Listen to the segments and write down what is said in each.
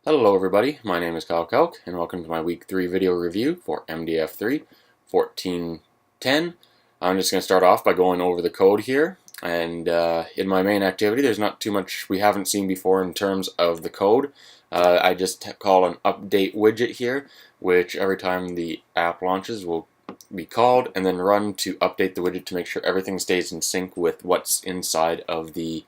Hello everybody, my name is Kyle Kalk, and welcome to my week 3 video review for MDF3 1410. I'm just going to start off by going over the code here, and in my main activity there's not too much we haven't seen before in terms of the code. I just call an update widget here, which every time the app launches will be called and then run to update the widget to make sure everything stays in sync with what's inside of the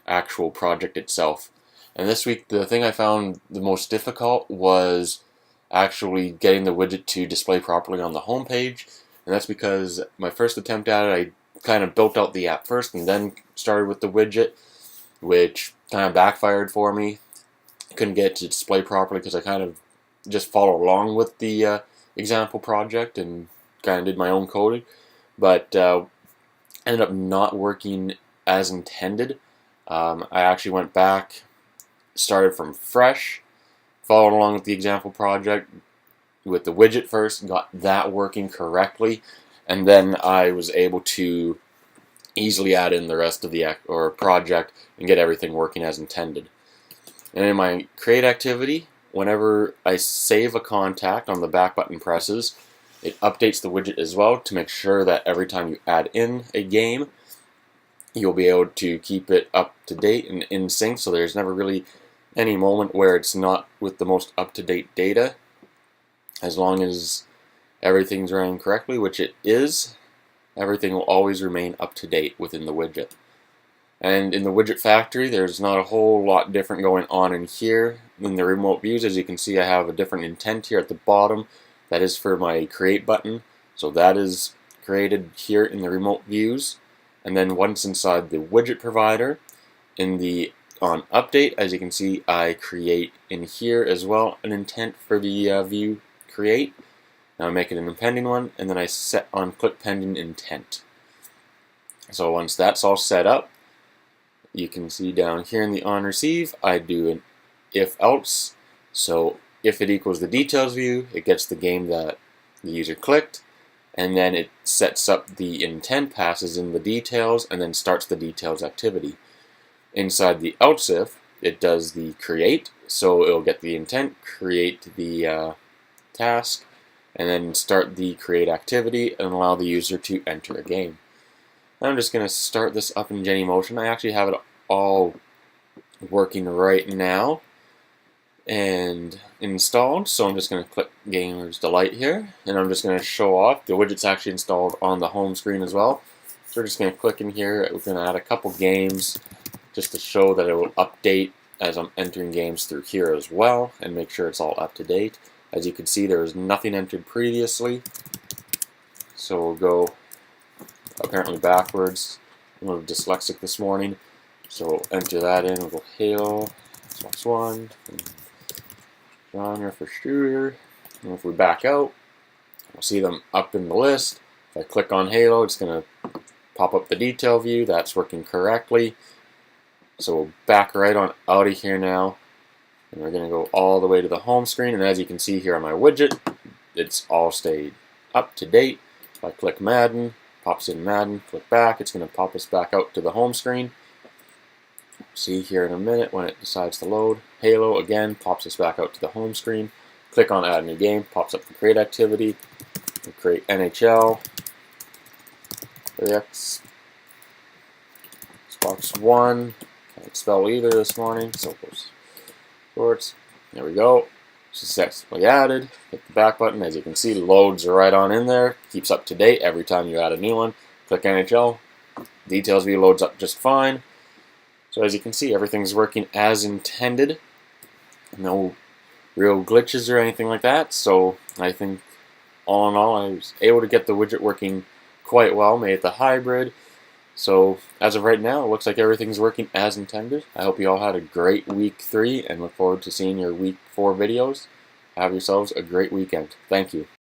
actual project itself. And this week, the thing I found the most difficult was actually getting the widget to display properly on the home page. And that's because my first attempt at it, I kind of built out the app first and then started with the widget, which kind of backfired for me. Couldn't get it to display properly because I kind of just followed along with the example project and kind of did my own coding. But ended up not working as intended. I actually went back, started from fresh, followed along with the example project with the widget first, got that working correctly, and then I was able to easily add in the rest of the project and get everything working as intended. And in my create activity, whenever I save a contact on the back button presses, it updates the widget as well to make sure that every time you add in a game, you'll be able to keep it up to date and in sync, so there's never really any moment where it's not with the most up-to-date data. As long as everything's running correctly, which it is, everything will always remain up to date within the widget. And in the widget factory, there's not a whole lot different going on in here. In the remote views, as you can see, I have a different intent here at the bottom. That is for my create button. So that is created here in the remote views. And then once inside the widget provider, in the on update, as you can see, I create in here as well an intent for the view create. Now I make it an impending one, and then I set on click pending intent. So once that's all set up, you can see down here in the on receive, I do an if else. So if it equals the details view, it gets the game that the user clicked, and then it sets up the intent, passes in the details, and then starts the details activity. Inside the else if, it does the create, so it'll get the intent, create the task, and then start the create activity and allow the user to enter a game. I'm just going to start this up in Genymotion. I actually have it all working right now and installed, so I'm just going to click Gamer's Delight here, and I'm just going to show off. The widget's actually installed on the home screen as well, so we're just going to click in here. We're going to add a couple games just to show that it will update as I'm entering games through here as well and make sure it's all up to date. As you can see, there was nothing entered previously, so we'll go apparently backwards. I'm a little dyslexic this morning, so we'll enter that in. We'll go Halo, Xbox One, genre for shooter, and if we back out, we'll see them up in the list. If I click on Halo, it's going to pop up the detail view. That's working correctly. So we'll back right on out of here now, and we're going to go all the way to the home screen, and as you can see here on my widget, it's all stayed up to date. If I click Madden, pops in Madden, click back, it's going to pop us back out to the home screen. See here in a minute when it decides to load. Halo again pops us back out to the home screen. Click on add new game, pops up the create activity. We'll create NHL for the Xbox One. Can't spell either this morning, so sports. There we go. Successfully added. Hit the back button. As you can see, loads right on in there. Keeps up to date every time you add a new one. Click NHL. Details view loads up just fine. So as you can see, everything's working as intended. No real glitches or anything like that. So I think all in all, I was able to get the widget working quite well. Made it the hybrid. So as of right now, it looks like everything's working as intended. I hope you all had a great week 3 and look forward to seeing your week 4 videos. Have yourselves a great weekend. Thank you.